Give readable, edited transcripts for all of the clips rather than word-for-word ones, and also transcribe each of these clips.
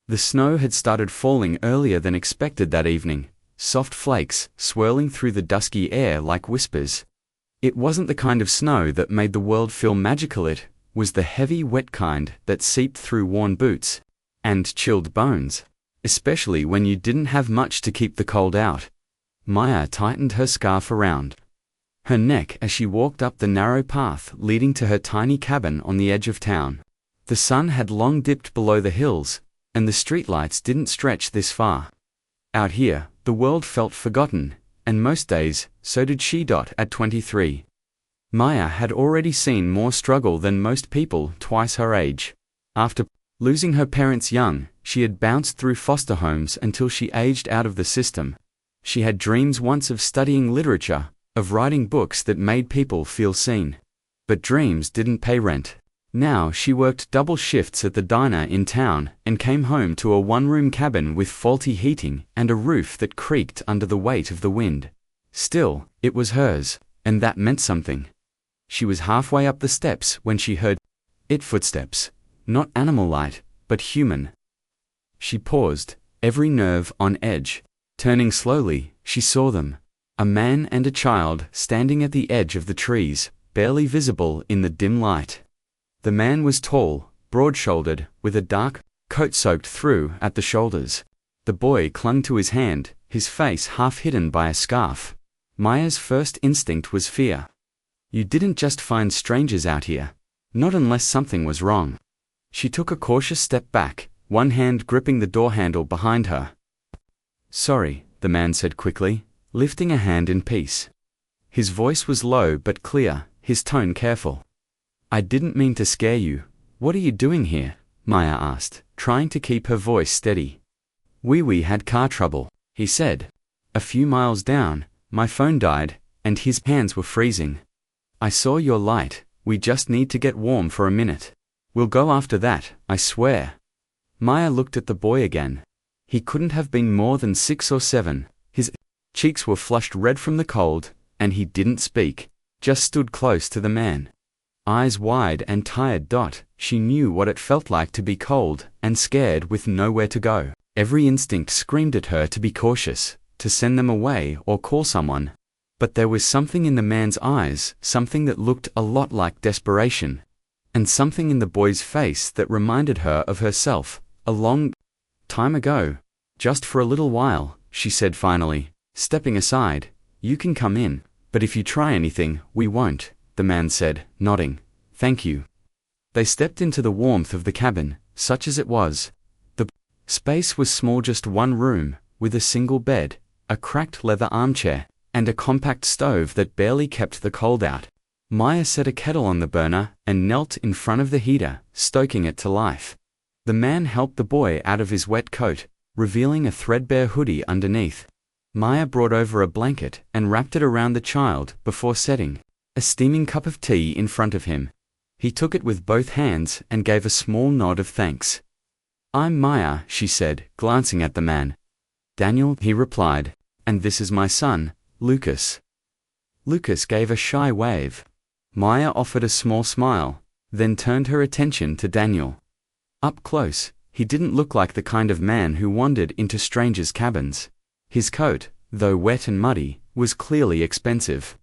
The snow had started falling earlier than expected that evening, soft flakes swirling through the dusky air like whispers. It wasn't the kind of snow that made the world feel magical. It was the heavy, wet kind that seeped through worn boots and chilled bones, especially when you didn't have much to keep the cold out. Maya tightened her scarf around her neck as she walked up the narrow path leading to her tiny cabin on the edge of town. The sun had long dipped below the hills, and the streetlights didn't stretch this far. Out here, the world felt forgotten, and most days, so did she. At 23. Maya had already seen more struggle than most people twice her age. After losing her parents young, she had bounced through foster homes until she aged out of the system. She had dreams once of studying literature, of writing books that made people feel seen. But dreams didn't pay rent. Now she worked double shifts at the diner in town and came home to a one-room cabin with faulty heating and a roof that creaked under the weight of the wind. Still, it was hers, and that meant something. She was halfway up the steps when she heard footsteps, not animal-like, but human. She paused, every nerve on edge. Turning slowly, she saw them. A man and a child standing at the edge of the trees, barely visible in the dim light. The man was tall, broad-shouldered, with a dark coat soaked through at the shoulders. The boy clung to his hand, his face half hidden by a scarf. Maya's first instinct was fear. You didn't just find strangers out here. Not unless something was wrong. She took a cautious step back, one hand gripping the door handle behind her. "Sorry," the man said quickly, lifting a hand in peace. His voice was low but clear, his tone careful. "I didn't mean to scare you. What are you doing here?" Maya asked, trying to keep her voice steady. We had car trouble," he said. "A few miles down, my phone died, and his hands were freezing. I saw your light. We just need to get warm for a minute. We'll go after that, I swear." Maya looked at the boy again. He couldn't have been more than 6 or 7. His cheeks were flushed red from the cold, and he didn't speak, just stood close to the man. Eyes wide and tired. She knew what it felt like to be cold and scared with nowhere to go. Every instinct screamed at her to be cautious, to send them away or call someone. But there was something in the man's eyes, something that looked a lot like desperation, and something in the boy's face that reminded her of herself, a long time ago. "Just for a little while," she said finally, stepping aside. "You can come in, but if you try anything, we won't," the man said, nodding. "Thank you." They stepped into the warmth of the cabin, such as it was. The space was small, just one room, with a single bed, a cracked leather armchair, and a compact stove that barely kept the cold out. Maya set a kettle on the burner and knelt in front of the heater, stoking it to life. The man helped the boy out of his wet coat, revealing a threadbare hoodie underneath. Maya brought over a blanket and wrapped it around the child before setting a steaming cup of tea in front of him. He took it with both hands and gave a small nod of thanks. "I'm Maya," she said, glancing at the man. "Daniel," he replied, "and this is my son, Lucas." Lucas gave a shy wave. Maya offered a small smile, then turned her attention to Daniel. Up close, he didn't look like the kind of man who wandered into strangers' cabins. His coat, though wet and muddy, was clearly expensive.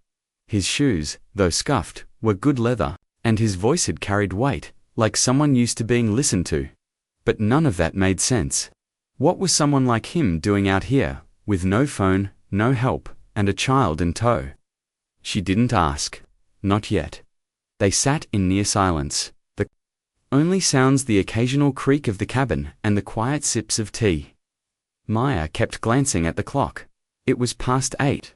His shoes, though scuffed, were good leather, and his voice had carried weight, like someone used to being listened to. But none of that made sense. What was someone like him doing out here, with no phone, no help, and a child in tow? She didn't ask. Not yet. They sat in near silence, the only sounds the occasional creak of the cabin and the quiet sips of tea. Maya kept glancing at the clock. It was past 8.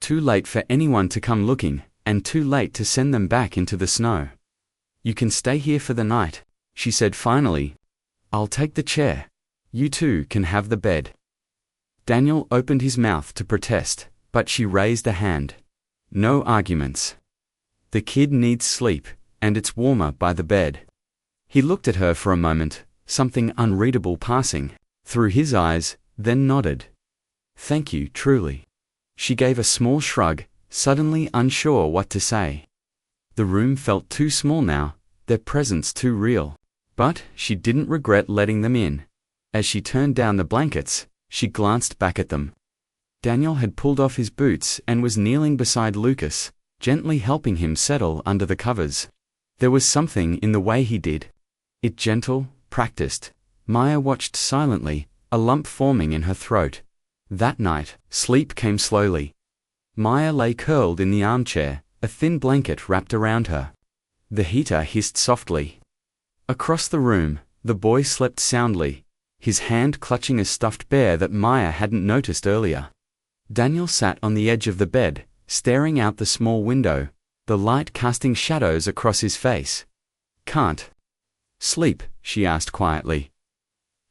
Too late for anyone to come looking, and too late to send them back into the snow. "You can stay here for the night," she said finally. "I'll take the chair. You two can have the bed." Daniel opened his mouth to protest, but she raised a hand. "No arguments. The kid needs sleep, and it's warmer by the bed." He looked at her for a moment, something unreadable passing through his eyes, then nodded. "Thank you, truly." She gave a small shrug, suddenly unsure what to say. The room felt too small now, their presence too real. But she didn't regret letting them in. As she turned down the blankets, she glanced back at them. Daniel had pulled off his boots and was kneeling beside Lucas, gently helping him settle under the covers. There was something in the way he did it gentle, practiced. Maya watched silently, a lump forming in her throat. That night, sleep came slowly. Maya lay curled in the armchair, a thin blanket wrapped around her. The heater hissed softly. Across the room, the boy slept soundly, his hand clutching a stuffed bear that Maya hadn't noticed earlier. Daniel sat on the edge of the bed, staring out the small window, the light casting shadows across his face. "Can't sleep?" she asked quietly.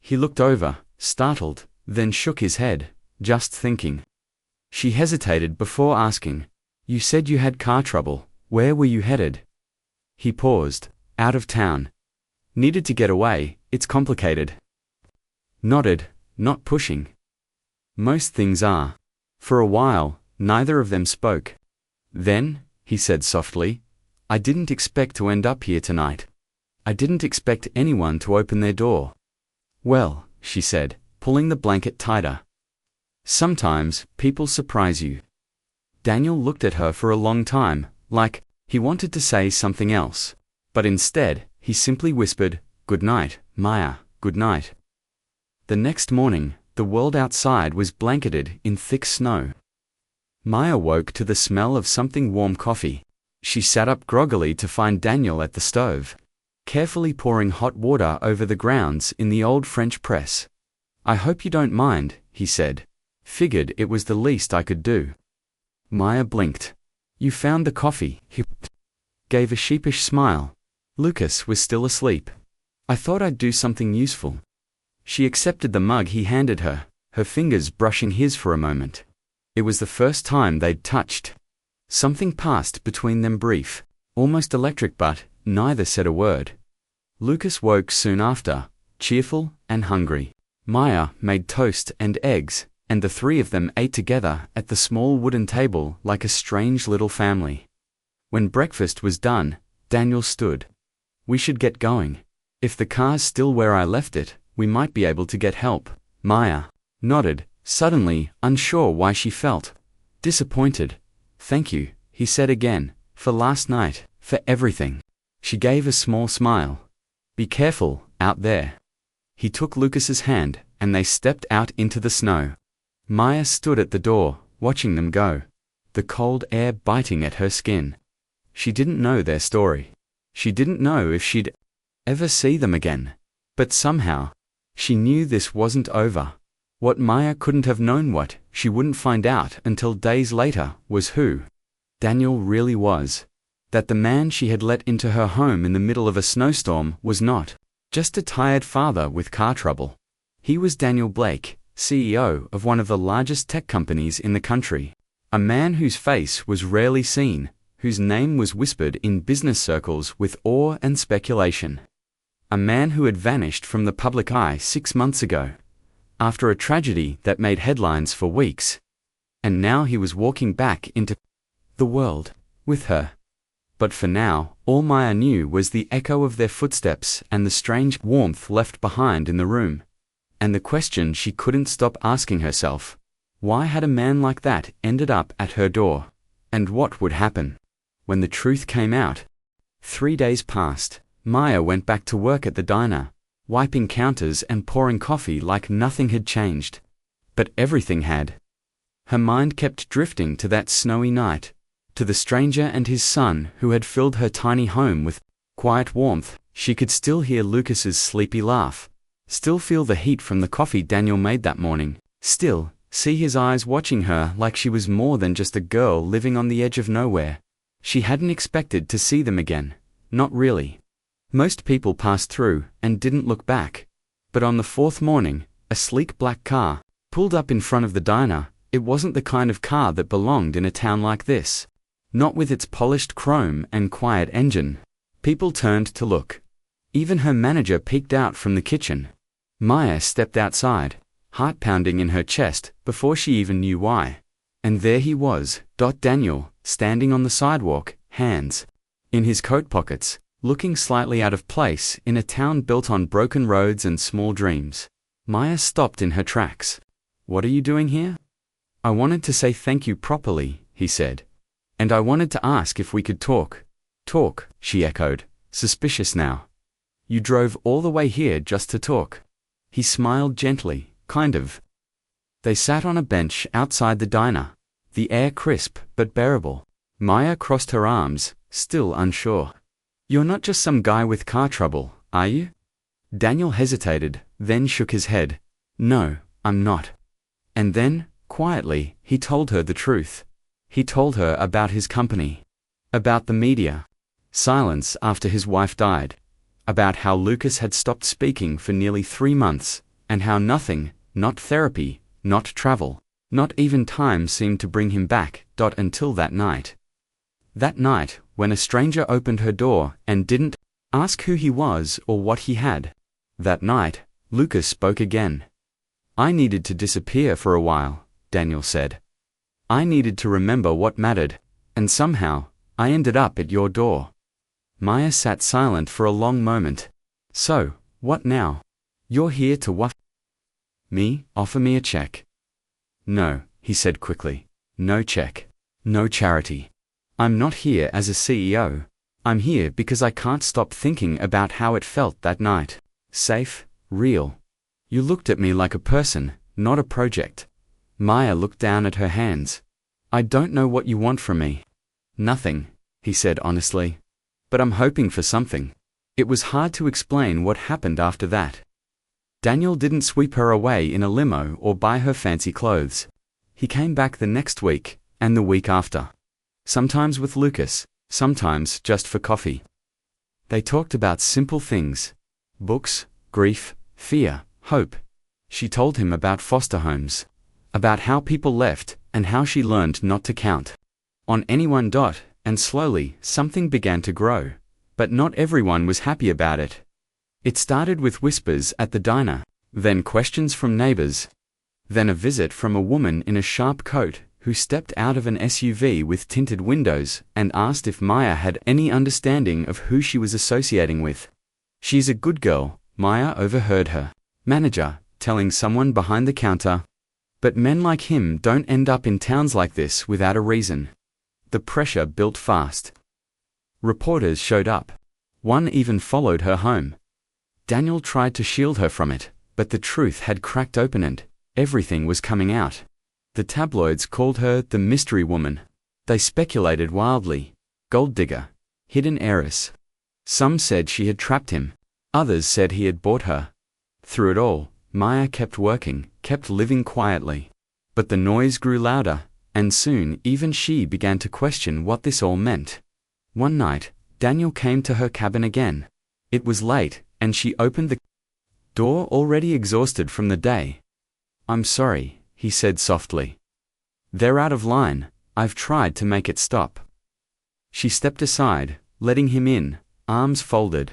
He looked over, startled, then shook his head, "Just thinking." She hesitated before asking, "You said you had car trouble. Where were you headed?" He paused. "Out of town. Needed to get away, it's complicated." Nodded, not pushing. Most things are. For a while, neither of them spoke. Then, he said softly, "I didn't expect to end up here tonight. I didn't expect anyone to open their door." "Well," she said, pulling the blanket tighter. "Sometimes, people surprise you." Daniel looked at her for a long time, like he wanted to say something else. But instead, he simply whispered, "Good night, Maya, good night." The next morning, the world outside was blanketed in thick snow. Maya woke to the smell of something warm coffee. She sat up groggily to find Daniel at the stove, carefully pouring hot water over the grounds in the old French press. "I hope you don't mind," he said. "Figured it was the least I could do." Maya blinked. "You found the coffee," he gave a sheepish smile. Lucas was still asleep. "I thought I'd do something useful." She accepted the mug he handed her, her fingers brushing his for a moment. It was the first time they'd touched. Something passed between them, brief, almost electric, but neither said a word. Lucas woke soon after, cheerful and hungry. Maya made toast and eggs, and the three of them ate together at the small wooden table like a strange little family. When breakfast was done, Daniel stood. "We should get going. If the car's still where I left it, we might be able to get help." Maya nodded, suddenly unsure why she felt disappointed. "Thank you," he said again, "for last night, for everything." She gave a small smile. "Be careful, out there." He took Lucas's hand, and they stepped out into the snow. Maya stood at the door, watching them go, the cold air biting at her skin. She didn't know their story. She didn't know if she'd ever see them again. But somehow, she knew this wasn't over. What Maya couldn't have known, what she wouldn't find out until days later, was who Daniel really was. That the man she had let into her home in the middle of a snowstorm was not just a tired father with car trouble. He was Daniel Blake, CEO of one of the largest tech companies in the country. A man whose face was rarely seen, whose name was whispered in business circles with awe and speculation. A man who had vanished from the public eye 6 months ago, after a tragedy that made headlines for weeks. And now he was walking back into the world with her. But for now, all Maya knew was the echo of their footsteps and the strange warmth left behind in the room. And the question she couldn't stop asking herself: why had a man like that ended up at her door? And what would happen when the truth came out? 3 days passed. Maya went back to work at the diner, wiping counters and pouring coffee like nothing had changed. But everything had. Her mind kept drifting to that snowy night, to the stranger and his son who had filled her tiny home with quiet warmth. She could still hear Lucas's sleepy laugh, still feel the heat from the coffee Daniel made that morning, still see his eyes watching her like she was more than just a girl living on the edge of nowhere. She hadn't expected to see them again, not really. Most people passed through and didn't look back. But on the fourth morning, a sleek black car pulled up in front of the diner. It wasn't the kind of car that belonged in a town like this. Not with its polished chrome and quiet engine. People turned to look. Even her manager peeked out from the kitchen. Maya stepped outside, heart pounding in her chest before she even knew why. And there he was, Daniel, standing on the sidewalk, hands in his coat pockets, looking slightly out of place in a town built on broken roads and small dreams. Maya stopped in her tracks. What are you doing here? I wanted to say thank you properly, he said. And I wanted to ask if we could talk. Talk, she echoed, suspicious now. You drove all the way here just to talk. He smiled gently, kind of. They sat on a bench outside the diner, the air crisp but bearable. Maya crossed her arms, still unsure. You're not just some guy with car trouble, are you? Daniel hesitated, then shook his head. No, I'm not. And then, quietly, he told her the truth. He told her about his company, about the media, silence after his wife died, about how Lucas had stopped speaking for nearly 3 months, and how nothing, not therapy, not travel, not even time seemed to bring him back, until that night. That night, when a stranger opened her door and didn't ask who he was or what he had. That night, Lucas spoke again. I needed to disappear for a while, Daniel said. I needed to remember what mattered, and somehow, I ended up at your door. Maya sat silent for a long moment. So, what now? You're here to what? Me? Offer me a check? No, he said quickly. No check. No charity. I'm not here as a CEO. I'm here because I can't stop thinking about how it felt that night. Safe, real. You looked at me like a person, not a project. Maya looked down at her hands. I don't know what you want from me. Nothing, he said honestly. But I'm hoping for something. It was hard to explain what happened after that. Daniel didn't sweep her away in a limo or buy her fancy clothes. He came back the next week, and the week after. Sometimes with Lucas, sometimes just for coffee. They talked about simple things. Books, grief, fear, hope. She told him about foster homes, about how people left, and how she learned not to count on anyone. And slowly, something began to grow. But not everyone was happy about it. It started with whispers at the diner, then questions from neighbors, then a visit from a woman in a sharp coat who stepped out of an SUV with tinted windows and asked if Maya had any understanding of who she was associating with. She's a good girl, Maya overheard her manager telling someone behind the counter. But men like him don't end up in towns like this without a reason. The pressure built fast. Reporters showed up. One even followed her home. Daniel tried to shield her from it, but the truth had cracked open and everything was coming out. The tabloids called her the mystery woman. They speculated wildly. Gold digger. Hidden heiress. Some said she had trapped him. Others said he had bought her. Through it all, Maya kept working, kept living quietly. But the noise grew louder, and soon even she began to question what this all meant. One night, Daniel came to her cabin again. It was late, and she opened the door already exhausted from the day. I'm sorry, he said softly. They're out of line. I've tried to make it stop. She stepped aside, letting him in, arms folded.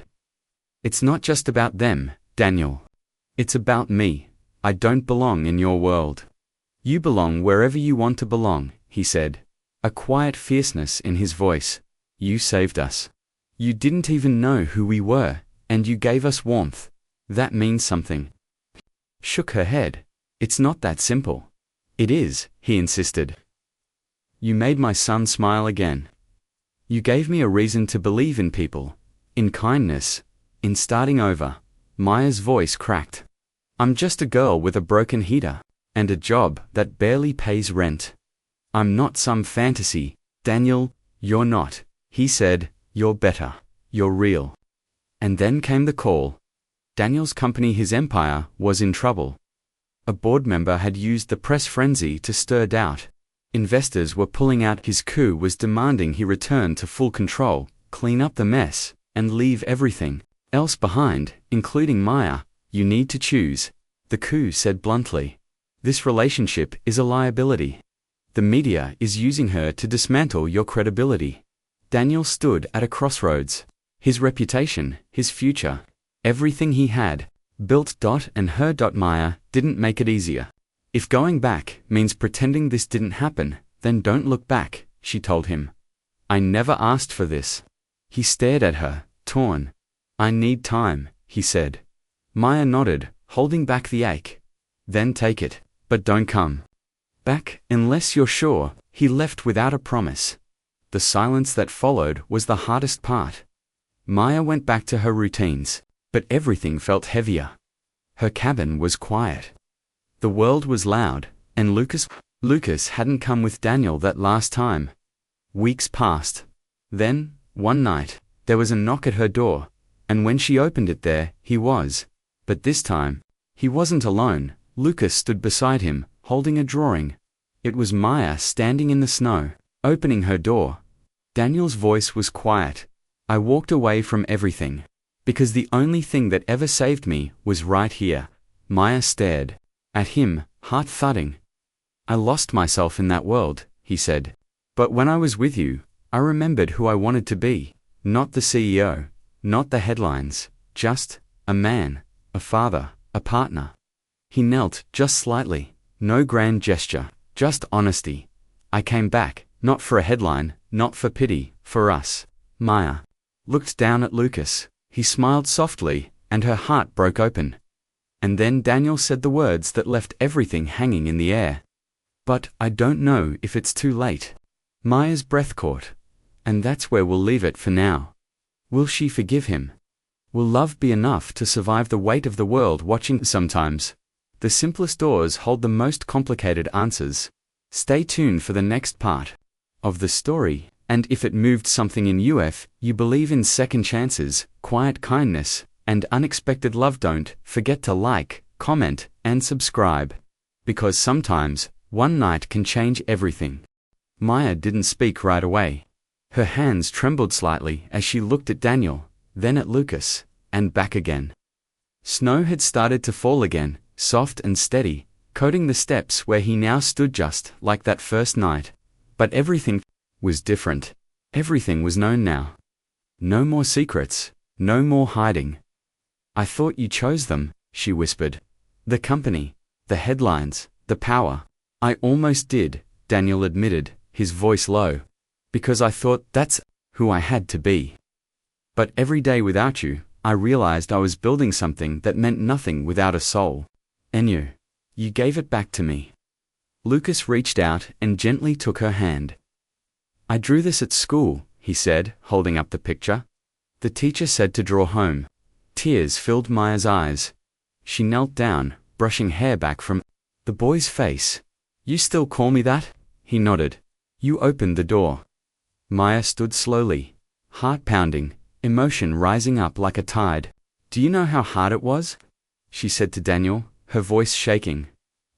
It's not just about them, Daniel. It's about me. I don't belong in your world. You belong wherever you want to belong, he said, a quiet fierceness in his voice. You saved us. You didn't even know who we were, and you gave us warmth. That means something. Shook her head. It's not that simple. It is, he insisted. You made my son smile again. You gave me a reason to believe in people, in kindness, in starting over. Maya's voice cracked. I'm just a girl with a broken heater, and a job that barely pays rent. I'm not some fantasy, Daniel, you're not, he said, you're better, you're real. And then came the call. Daniel's company, his empire, was in trouble. A board member had used the press frenzy to stir doubt. Investors were pulling out. His coup was demanding he return to full control, clean up the mess, and leave everything else behind, including Maya. You need to choose, the coup said bluntly. This relationship is a liability. The media is using her to dismantle your credibility. Daniel stood at a crossroads. His reputation, his future, everything he had, built. And her. Maya didn't make it easier. If going back means pretending this didn't happen, then don't look back, she told him. I never asked for this. He stared at her, torn. I need time, he said. Maya nodded, holding back the ache. Then take it, but don't come back unless you're sure. He left without a promise. The silence that followed was the hardest part. Maya went back to her routines, but everything felt heavier. Her cabin was quiet. The world was loud, and Lucas hadn't come with Daniel that last time. Weeks passed. Then, one night, there was a knock at her door, and when she opened it, there he was. But this time, he wasn't alone. Lucas stood beside him, holding a drawing. It was Maya standing in the snow, opening her door. Daniel's voice was quiet. I walked away from everything, because the only thing that ever saved me was right here. Maya stared at him, heart thudding. I lost myself in that world, he said. But when I was with you, I remembered who I wanted to be. Not the CEO, not the headlines, just a man, a father, a partner. He knelt just slightly, no grand gesture, just honesty. I came back, not for a headline, not for pity, for us. Maya looked down at Lucas. He smiled softly, and her heart broke open. And then Daniel said the words that left everything hanging in the air. But I don't know if it's too late. Maya's breath caught. And that's where we'll leave it for now. Will she forgive him? Will love be enough to survive the weight of the world watching? Sometimes the simplest doors hold the most complicated answers. Stay tuned for the next part of the story, and if it moved something in you believe in second chances, quiet kindness, and unexpected love, don't forget to like, comment, and subscribe. Because sometimes, one night can change everything. Maya didn't speak right away. Her hands trembled slightly as she looked at Daniel, then at Lucas, and back again. Snow had started to fall again, soft and steady, coating the steps where he now stood, just like that first night. But everything was different. Everything was known now. No more secrets, no more hiding. I thought you chose them, she whispered. The company, the headlines, the power. I almost did, Daniel admitted, his voice low. Because I thought that's who I had to be. But every day without you, I realized I was building something that meant nothing without a soul. And you gave it back to me. Lucas reached out and gently took her hand. I drew this at school, he said, holding up the picture. The teacher said to draw home. Tears filled Maya's eyes. She knelt down, brushing hair back from the boy's face. You still call me that? He nodded. You opened the door. Maya stood slowly, heart pounding, emotion rising up like a tide. Do you know how hard it was? She said to Daniel, her voice shaking.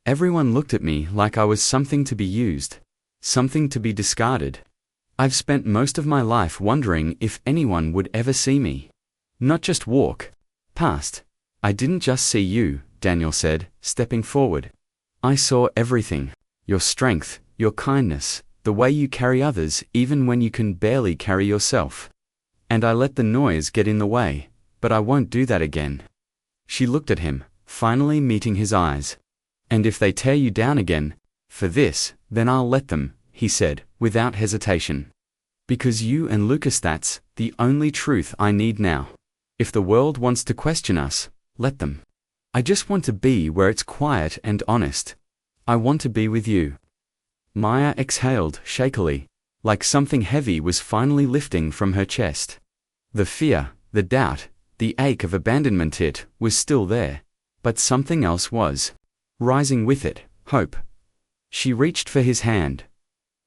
Everyone looked at me like I was something to be used, something to be discarded. I've spent most of my life wondering if anyone would ever see me. Not just walk past. I didn't just see you, Daniel said, stepping forward. I saw everything. Your strength, your kindness, the way you carry others even when you can barely carry yourself. And I let the noise get in the way, but I won't do that again. She looked at him, finally meeting his eyes. And if they tear you down again, for this, then I'll let them, he said, without hesitation. Because you and Lucas, that's the only truth I need now. If the world wants to question us, let them. I just want to be where it's quiet and honest. I want to be with you. Maya exhaled shakily, like something heavy was finally lifting from her chest. The fear, the doubt, the ache of abandonment, it was still there. But something else was rising with it, hope. She reached for his hand.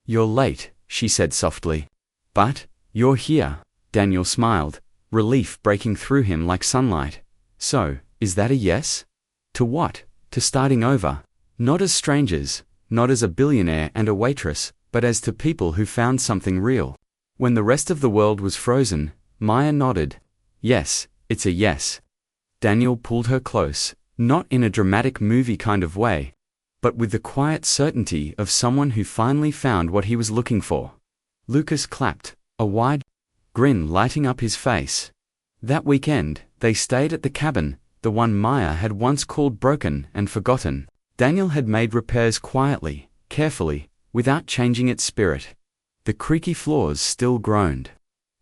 You're late, she said softly. But you're here, Daniel smiled, relief breaking through him like sunlight. So, is that a yes? To what? To starting over. Not as strangers, not as a billionaire and a waitress, but as to people who found something real. When the rest of the world was frozen, Maya nodded. Yes, it's a yes. Daniel pulled her close, not in a dramatic movie kind of way, but with the quiet certainty of someone who finally found what he was looking for. Lucas clapped, a wide grin lighting up his face. That weekend, they stayed at the cabin, the one Maya had once called broken and forgotten. Daniel had made repairs quietly, carefully, without changing its spirit. The creaky floors still groaned.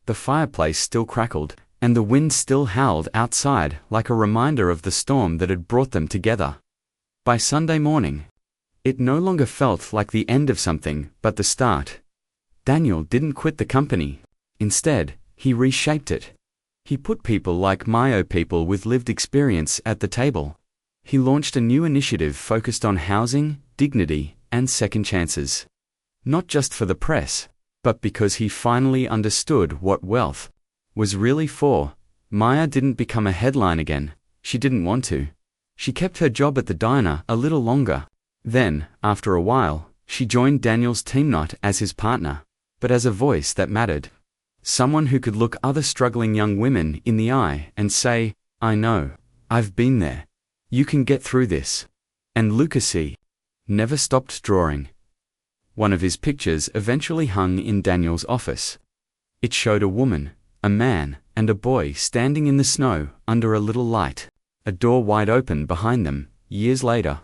The fireplace still crackled, and the wind still howled outside like a reminder of the storm that had brought them together. By Sunday morning, it no longer felt like the end of something, but the start. Daniel didn't quit the company. Instead, he reshaped it. He put people like Mio, people with lived experience, at the table. He launched a new initiative focused on housing, dignity, and second chances. Not just for the press, but because he finally understood what wealth was really for. Maya didn't become a headline again. She didn't want to. She kept her job at the diner a little longer. Then, after a while, she joined Daniel's team, not as his partner, but as a voice that mattered. Someone who could look other struggling young women in the eye and say, "I know. I've been there. You can get through this." And Lucas never stopped drawing. One of his pictures eventually hung in Daniel's office. It showed a woman, a man, and a boy standing in the snow under a little light, a door wide open behind them, years later.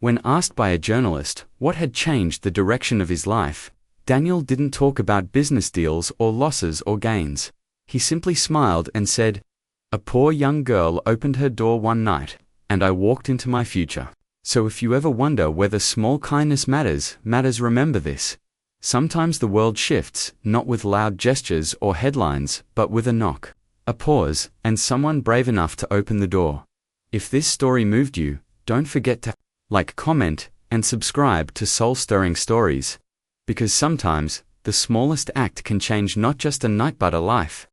When asked by a journalist what had changed the direction of his life, Daniel didn't talk about business deals or losses or gains. He simply smiled and said, "A poor young girl opened her door one night, and I walked into my future." So if you ever wonder whether small kindness matters, remember this. Sometimes the world shifts, not with loud gestures or headlines, but with a knock, a pause, and someone brave enough to open the door. If this story moved you, don't forget to like, comment, and subscribe to Soul-Stirring Stories. Because sometimes, the smallest act can change not just a night but a life.